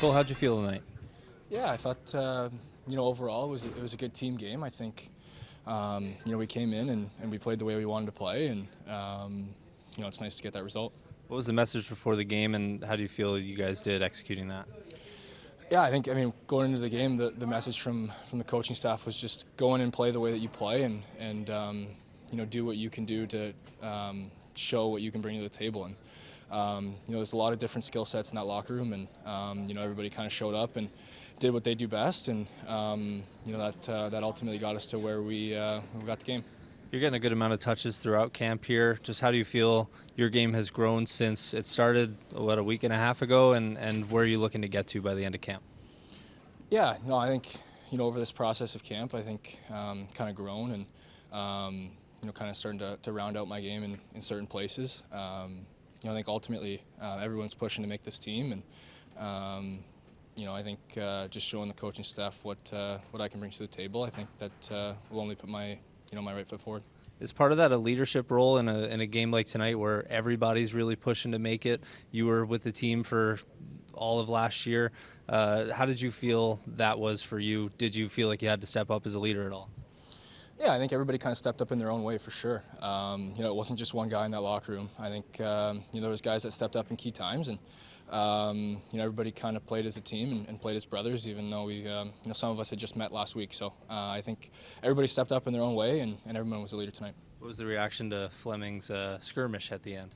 Cole, how'd you feel tonight? Yeah, I thought overall it was a good team game. I think we came in and we played the way we wanted to play, and it's nice to get that result. What was the message before the game, and how do you feel you guys did executing that? Yeah, I mean going into the game, the message from the coaching staff was just go in and play the way that you play, and do what you can do to show what you can bring to the table. And there's a lot of different skill sets in that locker room, and everybody kind of showed up and did what they do best, and that ultimately got us to where we got the game. You're getting a good amount of touches throughout camp here. Just how do you feel your game has grown since it started, a week and a half ago, and where are you looking to get to by the end of camp? Yeah, no, I think over this process of camp, I think kind of grown and kind of starting to round out my game in certain places. I think ultimately everyone's pushing to make this team, and I think just showing the coaching staff what I can bring to the table, I think that will only put my my right foot forward. Is part of that a leadership role in a game like tonight where everybody's really pushing to make it? You were with the team for all of last year. How did you feel that was for you? Did you feel like you had to step up as a leader at all? Yeah, I think everybody kind of stepped up in their own way for sure. It wasn't just one guy in that locker room. I think there was guys that stepped up in key times, and everybody kind of played as a team and played as brothers, even though we some of us had just met last week. So I think everybody stepped up in their own way, and everyone was a leader tonight. What was the reaction to Fleming's skirmish at the end?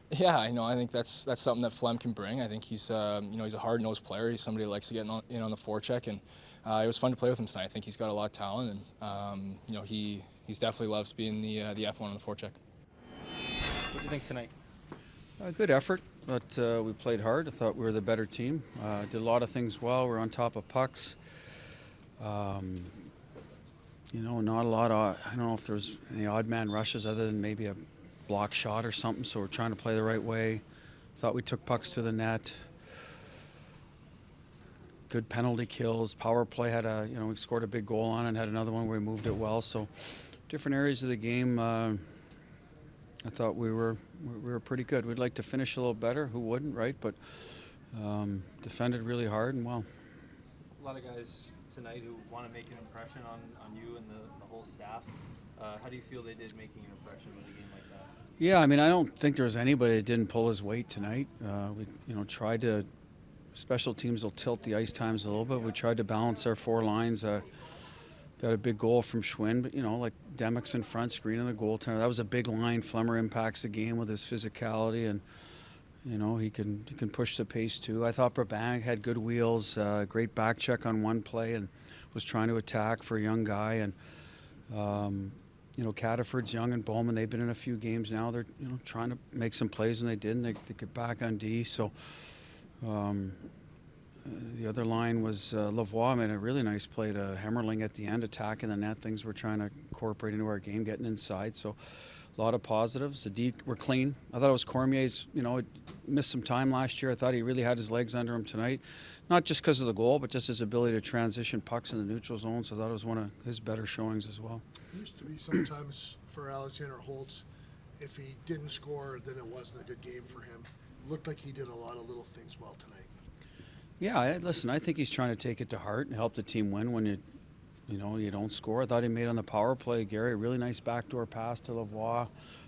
Yeah, I think that's something that Flem can bring. I think he's he's a hard-nosed player. He's somebody that likes to get in on the forecheck, and it was fun to play with him tonight. I think he's got a lot of talent, and he's definitely loves being the F1 on the forecheck. What do you think tonight? Good effort, but we played hard. I thought we were the better team. Did a lot of things well. We were on top of pucks. Not a lot of, I don't know if there's any odd man rushes other than maybe a block shot or something, so we're trying to play the right way. Thought we took pucks to the net. Good penalty kills. Power play had we scored a big goal on it and had another one where we moved it well. So different areas of the game, I thought we were pretty good. We'd like to finish a little better. Who wouldn't, right? But defended really hard and well. A lot of guys tonight who want to make an impression on you and the whole staff. How do you feel they did making an impression with a game like that? Yeah, I mean, I don't think there was anybody that didn't pull his weight tonight. We tried to. Special teams will tilt the ice times a little bit. We tried to balance our four lines. Got a big goal from Schwindt, but like Demek's in front, screening the goaltender. That was a big line. Flemmer impacts the game with his physicality, and he can push the pace too. I thought Brabant had good wheels, great back check on one play, and was trying to attack for a young guy. And Cataford's young and Bowman. They've been in a few games now. They're trying to make some plays, and they did. And they get back on D. So. The other line was Lavoie made a really nice play to Hemmerling at the end, attacking the net. Things we're trying to incorporate into our game, getting inside. So a lot of positives. The D were clean. I thought it was Cormier's, missed some time last year. I thought he really had his legs under him tonight. Not just because of the goal, but just his ability to transition pucks in the neutral zone. So I thought it was one of his better showings as well. It used to be sometimes for Alexander Holtz, if he didn't score, then it wasn't a good game for him. Looked like he did a lot of little things well tonight. Yeah, listen, I think he's trying to take it to heart and help the team win when you don't score. I thought he made on the power play, Gary, a really nice backdoor pass to Lavoie.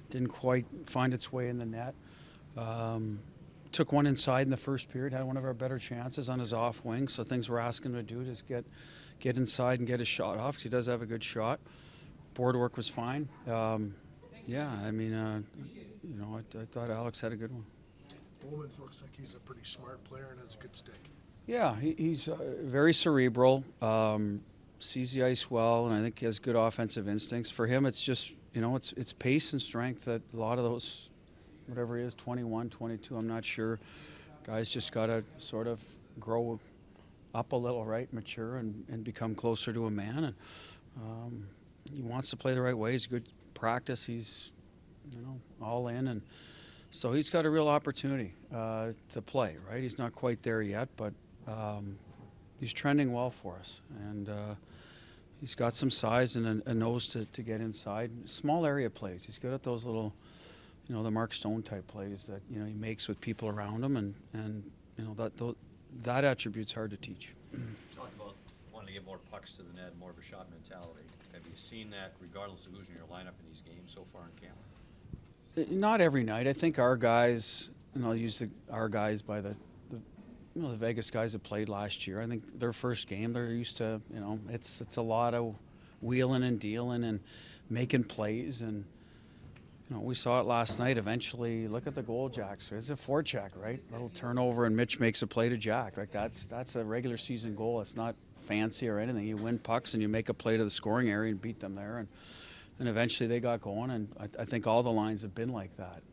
Didn't quite find its way in the net. Took one inside in the first period, had one of our better chances on his off wing, so things we're asking him to do is get inside and get his shot off, because he does have a good shot. Board work was fine. I thought Alex had a good one. Bowman looks like he's a pretty smart player and has a good stick. Yeah, he's very cerebral, sees the ice well, and I think he has good offensive instincts. For him, it's just, it's pace and strength that a lot of those, whatever he is, 21, 22, I'm not sure. Guys just got to sort of grow up a little, right, mature and become closer to a man. And he wants to play the right way. He's good practice. He's, all in, and so he's got a real opportunity to play, right? He's not quite there yet, but he's trending well for us. And he's got some size and a nose to get inside. Small area plays. He's good at those little, the Mark Stone type plays that, he makes with people around him. And that attribute's hard to teach. Talk about wanting to get more pucks to the net, more of a shot mentality. Have you seen that regardless of who's in your lineup in these games so far in camp? Not every night. I think our guys, and I'll use our guys by the Vegas guys that played last year. I think their first game, they're used to, it's a lot of wheeling and dealing and making plays. And, we saw it last night. Eventually, look at the goal, Jack. So it's a forecheck, right? Little turnover, and Mitch makes a play to Jack. Like that's a regular season goal. It's not fancy or anything. You win pucks and you make a play to the scoring area and beat them there. And eventually they got going, and I think all the lines have been like that.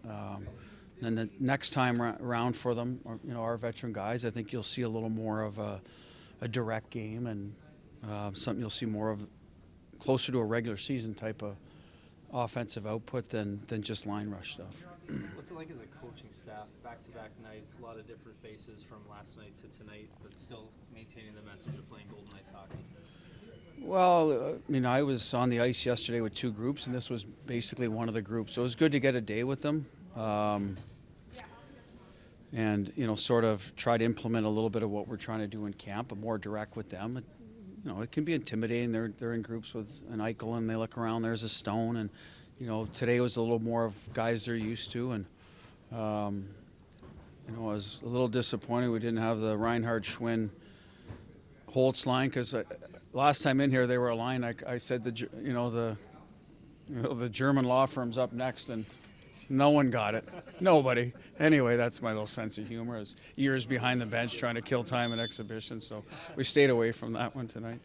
And the next time around for them, our veteran guys, I think you'll see a little more of a direct game and something you'll see more of closer to a regular season type of offensive output than just line rush stuff. What's it like as a coaching staff, back-to-back nights, a lot of different faces from last night to tonight, but still maintaining the message of playing Golden Knights hockey? Well, I was on the ice yesterday with two groups, and this was basically one of the groups. So it was good to get a day with them and, sort of try to implement a little bit of what we're trying to do in camp, but more direct with them. It can be intimidating. They're in groups with an Eichel, and they look around, there's a Stone. And, today was a little more of guys they're used to. And, I was a little disappointed we didn't have the Reinhard, Schwindt, Holtz line, because last time in here they were a line. I said the German law firm's up next, and no one got it. Nobody. Anyway, that's my little sense of humor. Is years behind the bench trying to kill time in exhibition, so we stayed away from that one tonight.